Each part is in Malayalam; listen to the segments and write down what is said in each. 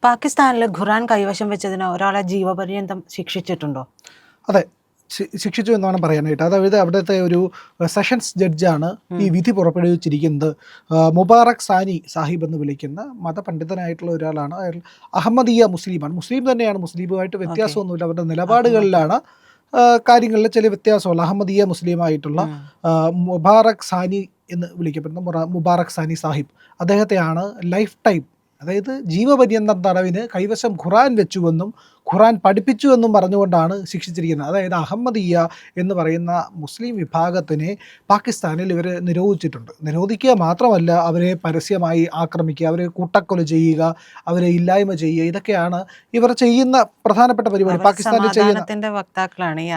പാകിസ്ഥാനിൽ ഖുറാൻ കൈവശം വെച്ചതിന് ഒരാളെ ജീവപര്യന്തം ശിക്ഷിച്ചിട്ടുണ്ടോ? അതെ, ശിക്ഷിച്ചു എന്ന് വേണം പറയാനായിട്ട്. അതായത് അവിടുത്തെ ഒരു സെഷൻസ് ജഡ്ജാണ് ഈ വിധി പുറപ്പെടുവിച്ചിരിക്കുന്നത്. മുബാറക് സാനി സാഹിബ് എന്ന് വിളിക്കുന്ന മതപണ്ഡിതനായിട്ടുള്ള ഒരാളാണ്. അയാൾ അഹമ്മദീയ മുസ്ലിമാണ്. മുസ്ലിം തന്നെയാണ്, മുസ്ലിമുമായിട്ട് വ്യത്യാസമൊന്നുമില്ല. അവരുടെ നിലപാടുകളിലാണ് കാര്യങ്ങളിൽ ചില വ്യത്യാസമുള്ള അഹമ്മദീയ മുസ്ലിമായിട്ടുള്ള മുബാറക് സാനി എന്ന് വിളിക്കപ്പെടുന്ന മുബാറക് സാനി സാഹിബ്. അദ്ദേഹത്തെയാണ് ലൈഫ് ടൈം, അതായത് ജീവപര്യന്തം തടവിന് കൈവശം ഖുറാൻ വെച്ചുവെന്നും ഖുറാൻ പഠിപ്പിച്ചുവെന്നും പറഞ്ഞുകൊണ്ടാണ് ശിക്ഷിച്ചിരിക്കുന്നത്. അതായത് അഹമ്മദീയ എന്ന് പറയുന്ന മുസ്ലിം വിഭാഗത്തിനെ പാകിസ്ഥാനിൽ ഇവർ നിരോധിച്ചിട്ടുണ്ട്. നിരോധിക്കുക മാത്രമല്ല, അവരെ പരസ്യമായി ആക്രമിക്കുക, അവരെ കൂട്ടക്കൊല ചെയ്യുക, അവരെ ഇല്ലായ്മ ചെയ്യുക, ഇതൊക്കെയാണ് ഇവർ ചെയ്യുന്ന പ്രധാനപ്പെട്ട പരിപാടി. പാകിസ്ഥാനിൽ ചെയ്യുന്ന വക്താക്കളാണ് ഈ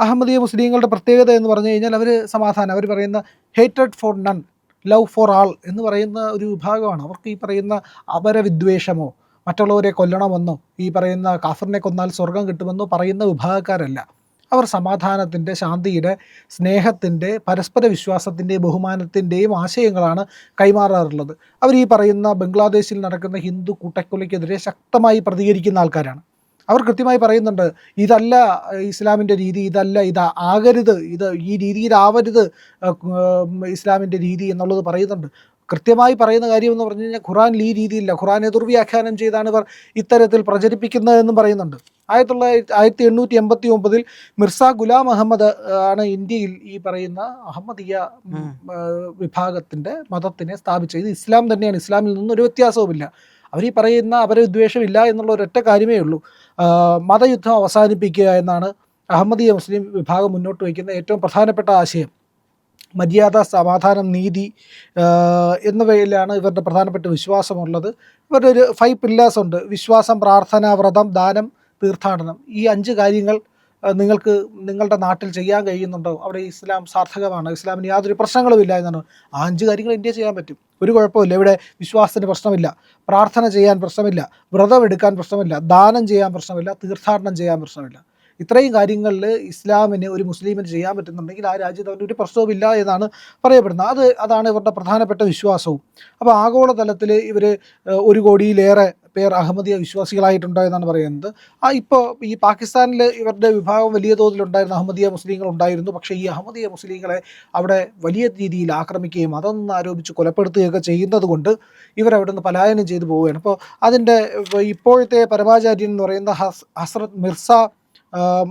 അഹമ്മദീയ മുസ്ലിങ്ങളുടെ പ്രത്യേകത എന്ന് പറഞ്ഞു കഴിഞ്ഞാൽ അവർ സമാധാനം, അവർ പറയുന്ന hated for none, love for ആൾ എന്ന് പറയുന്ന ഒരു വിഭാഗമാണ്. അവർക്ക് ഈ പറയുന്ന അപരവിദ്വേഷമോ മറ്റുള്ളവരെ കൊല്ലണമെന്നോ ഈ പറയുന്ന കാഫറിനെ കൊന്നാൽ സ്വർഗം കിട്ടുമെന്നോ പറയുന്ന വിഭാഗക്കാരല്ല. അവർ സമാധാനത്തിൻ്റെ, ശാന്തിയുടെ, സ്നേഹത്തിൻ്റെ, പരസ്പര വിശ്വാസത്തിൻ്റെയും ബഹുമാനത്തിൻ്റെയും ആശയങ്ങളാണ് കൈമാറാറുള്ളത്. അവർ ഈ പറയുന്ന ബംഗ്ലാദേശിൽ നടക്കുന്ന ഹിന്ദു കൂട്ടക്കൊലയ്ക്കെതിരെ ശക്തമായി പ്രതികരിക്കുന്ന ആൾക്കാരാണ്. അവർ കൃത്യമായി പറയുന്നുണ്ട്, ഇതല്ല ഇസ്ലാമിൻ്റെ രീതി, ഇത് ആകരുത്, ഈ രീതിയിലാവരുത് ഇസ്ലാമിൻ്റെ രീതി എന്നുള്ളത് പറയുന്നുണ്ട്. കൃത്യമായി പറയുന്ന കാര്യം എന്ന് പറഞ്ഞു കഴിഞ്ഞാൽ ഖുറാനിൽ ഈ രീതിയില്ല, ഖുറാനെ ദുർവ്യാഖ്യാനം ചെയ്താണ് ഇവർ ഇത്തരത്തിൽ പ്രചരിപ്പിക്കുന്നതെന്നും പറയുന്നുണ്ട്. 1889 മിർസ ഗുലാം അഹമ്മദ് ആണ് ഇന്ത്യയിൽ ഈ പറയുന്ന അഹമ്മദീയ വിഭാഗത്തിൻ്റെ മതത്തിനെ സ്ഥാപിച്ചത്. ഇത് ഇസ്ലാം തന്നെയാണ്, ഇസ്ലാമിൽ നിന്നും ഒരു വ്യത്യാസവുമില്ല. അവർ ഈ പറയുന്ന അപരവിദ്വേഷമില്ല എന്നുള്ള ഒരൊറ്റ കാര്യമേ ഉള്ളൂ. മതയുദ്ധം അവസാനിപ്പിക്കുക എന്നാണ് അഹമ്മദീയ മുസ്ലിം വിഭാഗം മുന്നോട്ട് വയ്ക്കുന്ന ഏറ്റവും പ്രധാനപ്പെട്ട ആശയം. മര്യാദ, സമാധാനം, നീതി എന്നിവയിലാണ് ഇവരുടെ പ്രധാനപ്പെട്ട വിശ്വാസമുള്ളത്. ഇവരുടെ ഒരു 5 പില്ലേഴ്സ് ഉണ്ട്: വിശ്വാസം, പ്രാർത്ഥന, വ്രതം, ദാനം, തീർത്ഥാടനം. ഈ 5 കാര്യങ്ങൾ നിങ്ങൾക്ക് നിങ്ങളുടെ നാട്ടിൽ ചെയ്യാൻ കഴിയുന്നുണ്ടോ, അവിടെ ഇസ്ലാം സാർത്ഥകമാണ്, ഇസ്ലാമിന് യാതൊരു പ്രശ്നങ്ങളുമില്ല എന്നാണ്. ആ 5 കാര്യങ്ങൾ ഇന്ത്യ ചെയ്യാൻ പറ്റും, ഒരു കുഴപ്പമില്ല. ഇവിടെ വിശ്വാസത്തിന് പ്രശ്നമില്ല, പ്രാർത്ഥന ചെയ്യാൻ പ്രശ്നമില്ല, വ്രതം എടുക്കാൻ പ്രശ്നമില്ല, ദാനം ചെയ്യാൻ പ്രശ്നമില്ല, തീർത്ഥാടനം ചെയ്യാൻ പ്രശ്നമില്ല. ഇത്രയും കാര്യങ്ങളിൽ ഇസ്ലാമിന്, ഒരു മുസ്ലിമിന് ചെയ്യാൻ പറ്റുന്നുണ്ടെങ്കിൽ ആ രാജ്യത്ത് അവൻ്റെ ഒരു പ്രശ്നവുമില്ല എന്നാണ് പറയപ്പെടുന്നത്. അതാണ് ഇവരുടെ പ്രധാനപ്പെട്ട വിശ്വാസവും. അപ്പോൾ ആഗോളതലത്തിൽ ഇവർ 1 കോടിയിലേറെ പേർ അഹമ്മദീയ വിശ്വാസികളായിട്ടുണ്ടോ എന്നാണ് പറയുന്നത്. ഇപ്പോൾ ഈ പാകിസ്ഥാനിൽ ഇവരുടെ വിഭാഗം വലിയ തോതിലുണ്ടായിരുന്നു, അഹമ്മദീയ മുസ്ലിങ്ങൾ ഉണ്ടായിരുന്നു. പക്ഷേ ഈ അഹമ്മദീയ മുസ്ലിങ്ങളെ അവിടെ വലിയ രീതിയിൽ ആക്രമിക്കുകയും അതൊന്ന് ആരോപിച്ച് കൊലപ്പെടുത്തുകയൊക്കെ ചെയ്യുന്നത് കൊണ്ട് ഇവരവിടെ നിന്ന് പലായനം ചെയ്തു പോവുകയാണ്. അപ്പോൾ അതിൻ്റെ ഇപ്പോഴത്തെ പരമാചാര്യൻ എന്ന് പറയുന്ന ഹസ്രത്ത് മിർസ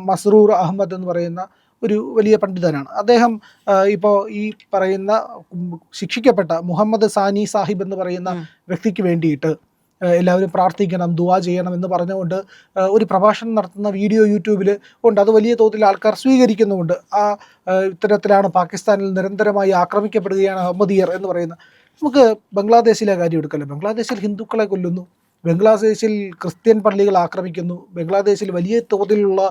മസ്റൂർ അഹമ്മദ് എന്ന് പറയുന്ന ഒരു വലിയ പണ്ഡിതനാണ്. അദ്ദേഹം ഇപ്പോൾ ഈ പറയുന്ന ശിക്ഷിക്കപ്പെട്ട മുഹമ്മദ് സാനി സാഹിബ് എന്ന് പറയുന്ന വ്യക്തിക്ക് വേണ്ടിയിട്ട് എല്ലാവരും പ്രാർത്ഥിക്കണം, ദുആ ചെയ്യണം എന്ന് പറഞ്ഞുകൊണ്ട് ഒരു പ്രഭാഷണം നടത്തുന്ന വീഡിയോ യൂട്യൂബിൽ ഉണ്ട്. അത് വലിയ തോതിൽ ആൾക്കാർ സ്വീകരിക്കുന്നുമുണ്ട്. ഇത്തരത്തിലാണ് പാകിസ്ഥാനിൽ നിരന്തരമായി ആക്രമിക്കപ്പെടുകയാണ് അഹമ്മദീയർ എന്ന് പറയുന്നത്. നമുക്ക് ബംഗ്ലാദേശിലെ കാര്യം എടുക്കല്ലോ. ബംഗ്ലാദേശിൽ ഹിന്ദുക്കളെ കൊല്ലുന്നു, ബംഗ്ലാദേശിൽ ക്രിസ്ത്യൻ പള്ളികൾ ആക്രമിക്കുന്നു, ബംഗ്ലാദേശിൽ വലിയ തോതിലുള്ള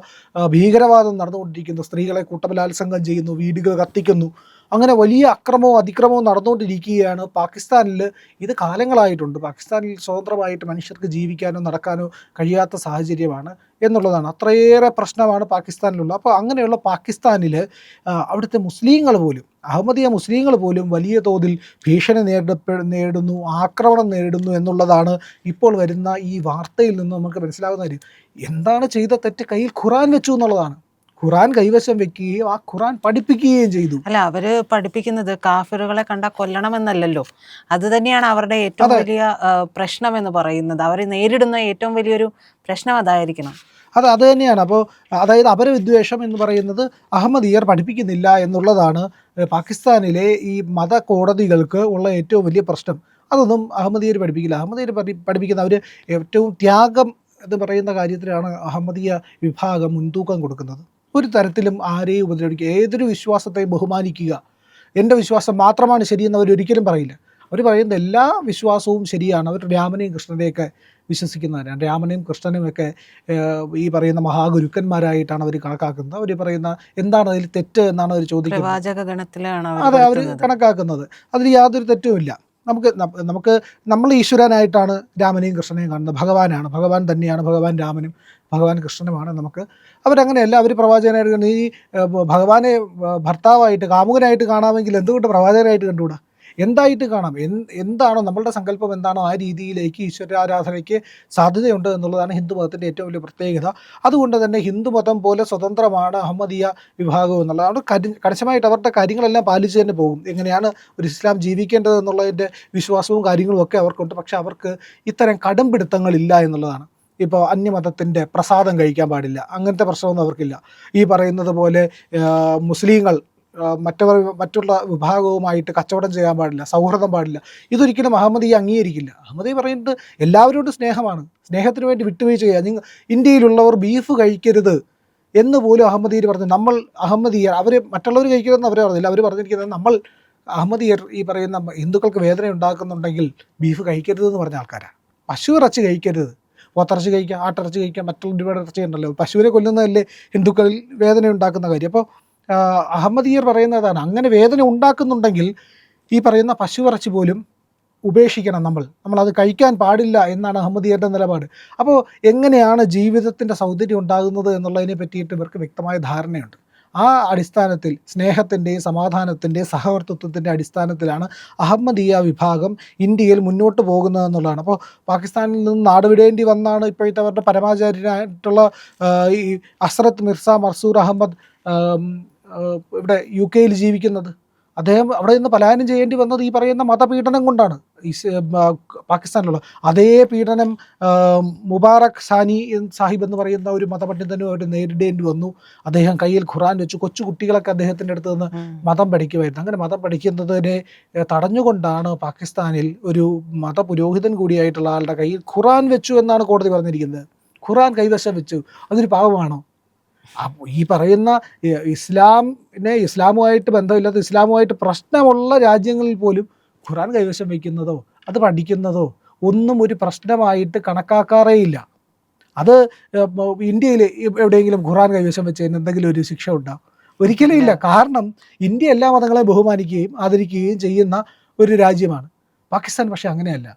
ഭീകരവാദം നടന്നുകൊണ്ടിരിക്കുന്നു, സ്ത്രീകളെ കൂട്ടബലാത്സംഗം ചെയ്യുന്നു, വീടുകൾ കത്തിക്കുന്നു. അങ്ങനെ വലിയ അക്രമവും അതിക്രമവും നടന്നുകൊണ്ടിരിക്കുകയാണ് പാകിസ്ഥാനിൽ. ഇത് കാലങ്ങളായിട്ടുണ്ട്. പാകിസ്ഥാനിൽ സ്വതന്ത്രമായിട്ട് മനുഷ്യർക്ക് ജീവിക്കാനോ നടക്കാനോ കഴിയാത്ത സാഹചര്യമാണ് എന്നുള്ളതാണ്. അത്രയേറെ പ്രശ്നമാണ് പാകിസ്ഥാനിലുള്ളത്. അപ്പോൾ അങ്ങനെയുള്ള പാകിസ്ഥാനിൽ അവിടുത്തെ മുസ്ലിങ്ങൾ പോലും, അഹമ്മദീയ മുസ്ലിങ്ങൾ പോലും വലിയ തോതിൽ ഭീഷണി നേരിടുന്നു, ആക്രമണം നേരിടുന്നു എന്നുള്ളതാണ് ഇപ്പോൾ വരുന്ന ഈ വാർത്തയിൽ നിന്ന് നമുക്ക് മനസ്സിലാകുന്ന കാര്യം. എന്താണ് ചെയ്ത തെറ്റ്? കയ്യിൽ ഖുറാൻ വെച്ചു എന്നുള്ളതാണ്. ഖുറാൻ കൈവശം വെക്കുകയും ആ ഖുറാൻ പഠിപ്പിക്കുകയും ചെയ്തു. അല്ല, അവര് പഠിപ്പിക്കുന്നത് കാഫിറുകളെ കണ്ട കൊല്ലണമെന്നല്ലല്ലോ. അത് തന്നെയാണ് അവരുടെ ഏറ്റവും വലിയ പ്രശ്നം എന്ന് പറയുന്നത്. അവർ നേരിടുന്ന ഏറ്റവും വലിയൊരു പ്രശ്നം അതായിരിക്കണം. അത് തന്നെയാണ്. അപ്പോൾ അതായത് അപരവിദ്വേഷം എന്ന് പറയുന്നത് അഹമ്മദീയർ പഠിപ്പിക്കുന്നില്ല എന്നുള്ളതാണ് പാകിസ്ഥാനിലെ ഈ മത കോടതികൾക്ക് ഉള്ള ഏറ്റവും വലിയ പ്രശ്നം. അതൊന്നും അഹമ്മദീയർ പഠിപ്പിക്കില്ല. അഹമ്മദീയർ പഠിപ്പിക്കുന്ന അവർ ഏറ്റവും ത്യാഗം എന്ന് പറയുന്ന കാര്യത്തിലാണ് അഹമ്മദീയ വിഭാഗം മുൻതൂക്കം കൊടുക്കുന്നത്. ഒരു തരത്തിലും ആരെയും ഉപദ്രവിക്കുക, ഏതൊരു വിശ്വാസത്തെയും ബഹുമാനിക്കുക, എൻ്റെ വിശ്വാസം മാത്രമാണ് ശരിയെന്ന് അവരൊരിക്കലും പറയില്ല. അവർ പറയുന്ന എല്ലാ വിശ്വാസവും ശരിയാണ്. അവർ രാമനെയും കൃഷ്ണനെയൊക്കെ വിശ്വസിക്കുന്നവരാണ്. രാമനെയും കൃഷ്ണനുമൊക്കെ ഈ പറയുന്ന മഹാഗുരുക്കന്മാരായിട്ടാണ് അവർ കണക്കാക്കുന്നത്. അവർ പറയുന്ന എന്താണ് അതിൽ തെറ്റ് എന്നാണ് അവർ ചോദിക്കുന്നത്. അതെ, അവർ കണക്കാക്കുന്നത് അതിൽ യാതൊരു തെറ്റുമില്ല. നമ്മൾ ഈശ്വരനായിട്ടാണ് രാമനെയും കൃഷ്ണനെയും കാണുന്നത്. ഭഗവാനാണ്, ഭഗവാൻ തന്നെയാണ്, ഭഗവാൻ രാമനും ഭഗവാൻ കൃഷ്ണനുമാണ് നമുക്ക്. അവരങ്ങനെയല്ല. അവർ പ്രവാചകനായിട്ട് കണ്ടു. ഈ ഭഗവാനെ ഭർത്താവായിട്ട്, കാമുകനായിട്ട് കാണാമെങ്കിൽ എന്തുകൊണ്ട് പ്രവാചകനായിട്ട് കണ്ടുകൂടാ? എന്തായിട്ട് കാണാം, എന്താണോ നമ്മളുടെ സങ്കല്പം എന്താണോ ആ രീതിയിലേക്ക് ഈശ്വരാരാധനയ്ക്ക് സാധ്യതയുണ്ട് എന്നുള്ളതാണ് ഹിന്ദുമതത്തിൻ്റെ ഏറ്റവും വലിയ പ്രത്യേകത. അതുകൊണ്ട് തന്നെ ഹിന്ദുമതം പോലെ സ്വതന്ത്രമാണ് അഹമ്മദീയ വിഭാഗം എന്നുള്ളതാണ്. കണിശമായിട്ട് അവരുടെ കാര്യങ്ങളെല്ലാം പാലിച്ചു തന്നെ പോകും. എങ്ങനെയാണ് ഒരു ഇസ്ലാം ജീവിക്കേണ്ടത് എന്നുള്ളതിൻ്റെ വിശ്വാസവും കാര്യങ്ങളും ഒക്കെ അവർക്കുണ്ട്. പക്ഷെ അവർക്ക് ഇത്തരം കടുംപിടുത്തങ്ങളില്ല എന്നുള്ളതാണ്. ഇപ്പോൾ അന്യമതത്തിൻ്റെ പ്രസാദം കഴിക്കാൻ പാടില്ല, അങ്ങനത്തെ പ്രശ്നമൊന്നും അവർക്കില്ല. ഈ പറയുന്നത് പോലെ മുസ്ലിങ്ങൾ മറ്റുള്ള വിഭാഗവുമായിട്ട് കച്ചവടം ചെയ്യാൻ പാടില്ല, സൗഹൃദം പാടില്ല. ഇതൊരിക്കലും അഹമ്മദീയ അംഗീകരിക്കില്ല. അഹമ്മദീയ പറയുന്നത് എല്ലാവരോടും സ്നേഹമാണ്, സ്നേഹത്തിന് വേണ്ടി വിട്ടുവീഴ്ച ചെയ്യുക. നിങ്ങൾ ഇന്ത്യയിലുള്ളവർ ബീഫ് കഴിക്കരുത് എന്ന് പോലും അഹമ്മദീയർ പറഞ്ഞു. നമ്മൾ അഹമ്മദീയർ, അവർ മറ്റുള്ളവർ കഴിക്കരുതെന്ന് അവർ പറഞ്ഞില്ല. അവർ പറഞ്ഞിരിക്കുന്നത് നമ്മൾ അഹമ്മദീയർ ഈ പറയുന്ന ഹിന്ദുക്കൾക്ക് വേദന ഉണ്ടാക്കുന്നുണ്ടെങ്കിൽ ബീഫ് കഴിക്കരുതെന്ന് പറഞ്ഞ ആൾക്കാരാണ്. പശു ഇറച്ചി കഴിക്കരുത്, പോത്തിറച്ചി കഴിക്കാം, ആട്ടിറച്ചി കഴിക്കാം, മറ്റുള്ള ഒരുപാട് ഇറച്ചി ഉണ്ടല്ലോ. പശുവിനെ കൊല്ലുന്നതല്ലേ ഹിന്ദുക്കളിൽ വേദന ഉണ്ടാക്കുന്ന കാര്യം. അപ്പോൾ അഹമ്മദീയർ പറയുന്നതാണ്, അങ്ങനെ വേദന ഉണ്ടാക്കുന്നുണ്ടെങ്കിൽ ഈ പറയുന്ന പശു ഇറച്ചി പോലും ഉപേക്ഷിക്കണം, നമ്മളത് കഴിക്കാൻ പാടില്ല എന്നാണ് അഹമ്മദീയരുടെ നിലപാട്. അപ്പോൾ എങ്ങനെയാണ് ജീവിതത്തിൻ്റെ സൗന്ദര്യം ഉണ്ടാകുന്നത് എന്നുള്ളതിനെ പറ്റിയിട്ട് ഇവർക്ക് വ്യക്തമായ ധാരണയുണ്ട്. ആ അടിസ്ഥാനത്തിൽ സ്നേഹത്തിൻ്റെയും സമാധാനത്തിൻ്റെയും സഹവർത്തിത്വത്തിൻ്റെ അടിസ്ഥാനത്തിലാണ് അഹമ്മദീയ വിഭാഗം ഇന്ത്യയിൽ മുന്നോട്ട് പോകുന്നതെന്നുള്ളതാണ്. അപ്പോൾ പാകിസ്ഥാനിൽ നിന്ന് നാടുവിടേണ്ടി വന്നാണ് ഇപ്പോഴത്തെ അവരുടെ പരമാചാര്യനായിട്ടുള്ള ഈ അസ്രത്ത് മിർസ മർസൂർ അഹമ്മദ് ഇവിടെ UK ജീവിക്കുന്നത്. അദ്ദേഹം അവിടെ നിന്ന് പലായനം ചെയ്യേണ്ടി വന്നത് ഈ പറയുന്ന മതപീഡനം കൊണ്ടാണ്. പാകിസ്ഥാനിലുള്ള അതേ പീഡനം മുബാറക് സാനി സാഹിബ് എന്ന് പറയുന്ന ഒരു മതപണ്ഡിതനും അവർ നേരിടേണ്ടി വന്നു. അദ്ദേഹം കയ്യിൽ ഖുറാൻ വെച്ചു. കൊച്ചു കുട്ടികളൊക്കെ അദ്ദേഹത്തിൻ്റെ അടുത്ത് നിന്ന് മതം പഠിക്കുമായിരുന്നു. അങ്ങനെ മതം പഠിക്കുന്നതിനെ തടഞ്ഞുകൊണ്ടാണ് പാകിസ്ഥാനിൽ ഒരു മതപുരോഹിതൻ കൂടിയായിട്ടുള്ള ആളുടെ കയ്യിൽ ഖുറാൻ വെച്ചു എന്നാണ് കോടതി പറഞ്ഞിരിക്കുന്നത്. ഖുറാൻ കൈവശം വെച്ചു, അതൊരു പാവമാണോ? ഈ പറയുന്ന ഇസ്ലാമുമായിട്ട് ബന്ധമില്ലാത്ത, ഇസ്ലാമുമായിട്ട് പ്രശ്നമുള്ള രാജ്യങ്ങളിൽ പോലും ഖുറാൻ കൈവശം വയ്ക്കുന്നതോ അത് പഠിക്കുന്നതോ ഒന്നും ഒരു പ്രശ്നമായിട്ട് കണക്കാക്കാറേയില്ല. അത് ഇന്ത്യയിൽ എവിടെയെങ്കിലും ഖുറാൻ കൈവശം വെച്ചതിന് എന്തെങ്കിലും ഒരു ശിക്ഷ ഉണ്ടാവും? ഒരിക്കലും ഇല്ല. കാരണം ഇന്ത്യ എല്ലാ മതങ്ങളെയും ബഹുമാനിക്കുകയും ആദരിക്കുകയും ചെയ്യുന്ന ഒരു രാജ്യമാണ്. പാകിസ്ഥാൻ പക്ഷേ അങ്ങനെയല്ല.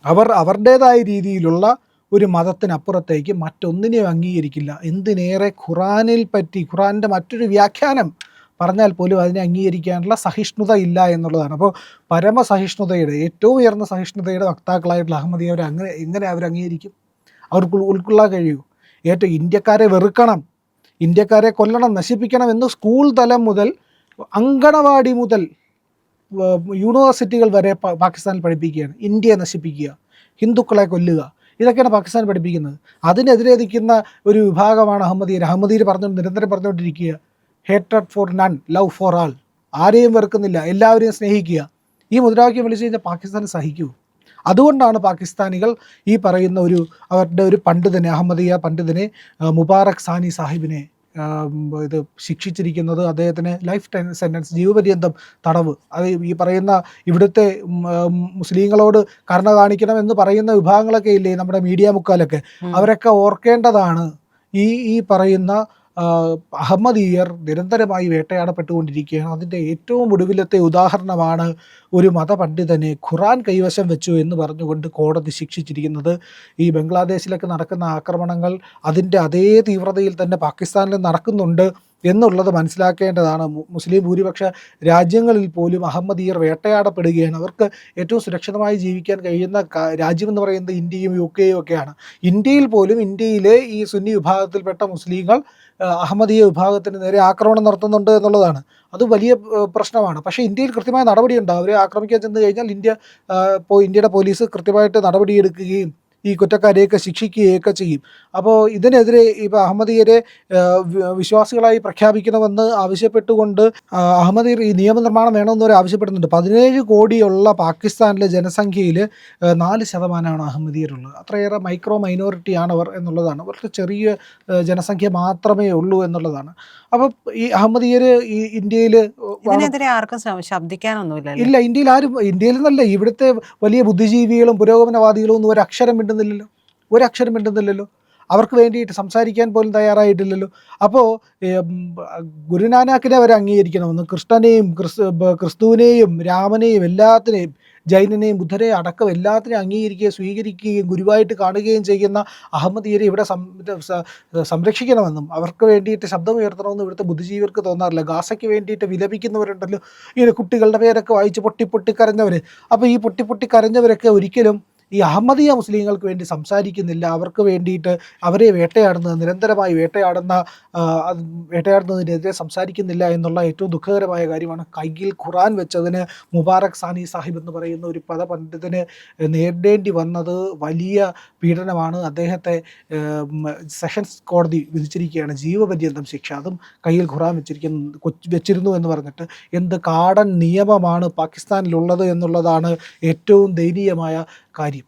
അവർ അവരുടേതായ രീതിയിലുള്ള ഒരു മതത്തിനപ്പുറത്തേക്ക് മറ്റൊന്നിനെയും അംഗീകരിക്കില്ല. എന്തിനേറെ ഖുറാനിൽ പറ്റി, ഖുറാൻ്റെ മറ്റൊരു വ്യാഖ്യാനം പറഞ്ഞാൽ പോലും അതിനെ അംഗീകരിക്കാനുള്ള സഹിഷ്ണുത ഇല്ല എന്നുള്ളതാണ്. അപ്പോൾ പരമസഹിഷ്ണുതയുടെ, ഏറ്റവും ഉയർന്ന സഹിഷ്ണുതയുടെ വക്താക്കളായിട്ടുള്ള അഹമ്മദീയ എങ്ങനെ അവർ അംഗീകരിക്കും? അവർക്ക് ഉൾക്കൊള്ളാൻ കഴിയൂ? ഏറ്റവും ഇന്ത്യക്കാരെ വെറുക്കണം, ഇന്ത്യക്കാരെ കൊല്ലണം, നശിപ്പിക്കണം എന്ന് സ്കൂൾ തലം മുതൽ അങ്കണവാടി മുതൽ യൂണിവേഴ്സിറ്റികൾ വരെ പാകിസ്ഥാനിൽ പഠിപ്പിക്കുകയാണ്. ഇന്ത്യയെ നശിപ്പിക്കുക, ഹിന്ദുക്കളെ കൊല്ലുക, ഇതൊക്കെയാണ് പാകിസ്ഥാൻ പഠിപ്പിക്കുന്നത്. അതിനെതിരെ നിൽക്കുന്ന ഒരു വിഭാഗമാണ് അഹമ്മദീയർ. അഹമ്മദീയർ നിരന്തരം പറഞ്ഞുകൊണ്ടിരിക്കുക, ഹേറ്റഡ് for none, love for all. ആരെയും വെറുക്കുന്നില്ല, എല്ലാവരെയും സ്നേഹിക്കുക. ഈ മുദ്രാവാക്യം വിളിച്ചു കഴിഞ്ഞാൽ പാകിസ്ഥാൻ സഹിക്കൂ. അതുകൊണ്ടാണ് പാകിസ്ഥാനികൾ ഈ പറയുന്ന അവരുടെ ഒരു പണ്ഡിതനെ, അഹമ്മദീയ പണ്ഡിതനെ, മുബാറക് സാനി സാഹിബിനെ ഇത് ശിക്ഷിച്ചിരിക്കുന്നത്. അദ്ദേഹത്തിന് ലൈഫ് സെൻറ്റൻസ്, ജീവപര്യന്തം തടവ്. അത് ഈ പറയുന്ന ഇവിടുത്തെ മുസ്ലിങ്ങളോട് കരുണ കാണിക്കണം എന്ന് പറയുന്ന വിഭാഗങ്ങളൊക്കെ ഇല്ലേ, നമ്മുടെ മീഡിയ മുക്കാലൊക്കെ, അവരൊക്കെ ഓർക്കേണ്ടതാണ് ഈ പറയുന്ന അഹമ്മദീയർ നിരന്തരമായി വേട്ടയാടപ്പെട്ടുകൊണ്ടിരിക്കുകയാണ്. അതിൻ്റെ ഏറ്റവും ഒടുവിലത്തെ ഉദാഹരണമാണ് ഒരു മതപണ്ഡിതനെ ഖുറാൻ കൈവശം വെച്ചു എന്ന് പറഞ്ഞുകൊണ്ട് കോടതി ശിക്ഷിച്ചിരിക്കുന്നത്. ഈ ബംഗ്ലാദേശിലൊക്കെ നടക്കുന്ന ആക്രമണങ്ങൾ അതിൻ്റെ അതേ തീവ്രതയിൽ തന്നെ പാകിസ്ഥാനിൽ നടക്കുന്നുണ്ട് എന്നുള്ളത് മനസ്സിലാക്കേണ്ടതാണ്. മുസ്ലിം ഭൂരിപക്ഷ രാജ്യങ്ങളിൽ പോലും അഹമ്മദീയർ വേട്ടയാടപ്പെടുകയാണ്. അവർക്ക് ഏറ്റവും സുരക്ഷിതമായി ജീവിക്കാൻ കഴിയുന്ന രാജ്യമെന്ന് പറയുന്നത് ഇന്ത്യയും UK ഒക്കെയാണ്. ഇന്ത്യയിൽ പോലും ഇന്ത്യയിലെ ഈ സുന്നി വിഭാഗത്തിൽപ്പെട്ട മുസ്ലിങ്ങൾ അഹമ്മദീയ വിഭാഗത്തിന് നേരെ ആക്രമണം നടത്തുന്നുണ്ട് എന്നുള്ളതാണ്. അത് വലിയ പ്രശ്നമാണ്. പക്ഷേ ഇന്ത്യയിൽ കൃത്യമായ നടപടിയുണ്ട്. അവരെ ആക്രമിക്കാൻ ചെന്ന് കഴിഞ്ഞാൽ ഇന്ത്യയുടെ പോലീസ് കൃത്യമായിട്ട് നടപടിയെടുക്കുകയും ഈ കുറ്റക്കാരെയൊക്കെ ശിക്ഷിക്കുകയൊക്കെ ചെയ്യും. അപ്പോൾ ഇതിനെതിരെ ഇപ്പോൾ അഹമ്മദീയരെ വിശ്വാസികളായി പ്രഖ്യാപിക്കണമെന്ന് ആവശ്യപ്പെട്ടുകൊണ്ട് അഹമ്മദീയർ ഈ നിയമനിർമ്മാണം വേണമെന്നവരെ ആവശ്യപ്പെടുന്നുണ്ട്. 17 കോടിയുള്ള പാകിസ്ഥാനിലെ ജനസംഖ്യയിൽ 4% അഹമ്മദീയരുള്ളത്. അത്രയേറെ മൈനോറിറ്റിയാണ് അവർ എന്നുള്ളതാണ്. അവർക്ക് ചെറിയ ജനസംഖ്യ മാത്രമേ ഉള്ളൂ എന്നുള്ളതാണ്. അപ്പോൾ ഈ അഹമ്മദീയർ ഈ ഇന്ത്യയിൽ ഇതിനെതിരെ ആർക്കും ശബ്ദിക്കാനൊന്നുമില്ല. ഇല്ല, ഇന്ത്യയിൽ നിന്നല്ല, ഇവിടുത്തെ വലിയ ബുദ്ധിജീവികളും പുരോഗമനവാദികളും ഒന്നും ഒരക്ഷരം മിണ്ടുന്നില്ലല്ലോ. അവർക്ക് വേണ്ടിയിട്ട് സംസാരിക്കാൻ പോലും തയ്യാറായിട്ടില്ലല്ലോ. അപ്പോൾ ഗുരുനാനാക്കിനെ അവർ അംഗീകരിക്കണമെന്ന്, കൃഷ്ണനെയും ക്രിസ്തുവിനെയും രാമനെയും എല്ലാത്തിനെയും ജൈനനെയും ബുദ്ധരെയും അടക്കം എല്ലാത്തിനെയും അംഗീകരിക്കുകയും സ്വീകരിക്കുകയും ഗുരുവായിട്ട് കാണുകയും ചെയ്യുന്ന അഹമ്മദീയരെ ഇവിടെ സംരക്ഷിക്കണമെന്നും അവർക്ക് വേണ്ടിയിട്ട് ശബ്ദമുയർത്തണമെന്നും ഇവിടുത്തെ ബുദ്ധിജീവികർക്ക് തോന്നാറില്ല. ഗാസയ്ക്ക് വേണ്ടിയിട്ട് വിലപിക്കുന്നവരുണ്ടല്ലോ, ഇങ്ങനെ കുട്ടികളുടെ പേരൊക്കെ വായിച്ച് പൊട്ടി കരഞ്ഞവർ. അപ്പോൾ ഈ പൊട്ടി കരഞ്ഞവരൊക്കെ ഒരിക്കലും ഈ അഹമ്മദീയ മുസ്ലിങ്ങൾക്ക് വേണ്ടി സംസാരിക്കുന്നില്ല. അവർക്ക് വേണ്ടിയിട്ട് അവരെ നിരന്തരമായി വേട്ടയാടുന്നതിനെതിരെ സംസാരിക്കുന്നില്ല എന്നുള്ള ഏറ്റവും ദുഃഖകരമായ കാര്യമാണ്. കയ്യിൽ ഖുറാൻ വെച്ചതിന് മുബാറക് സാനി സാഹിബ് എന്ന് പറയുന്ന ഒരു പണ്ഡിതന് നേരിടേണ്ടി വന്നത് വലിയ പീഡനമാണ്. അദ്ദേഹത്തെ സെഷൻസ് കോടതി വിധിച്ചിരിക്കുകയാണ് ജീവപര്യന്തം ശിക്ഷ. അതും കയ്യിൽ ഖുറാൻ വെച്ചിരുന്നു എന്ന് പറഞ്ഞിട്ട്. എന്ത് കാടൻ നിയമമാണ് പാകിസ്ഥാനിലുള്ളത് എന്നുള്ളതാണ് ഏറ്റവും ദയനീയമായ കാര്യം.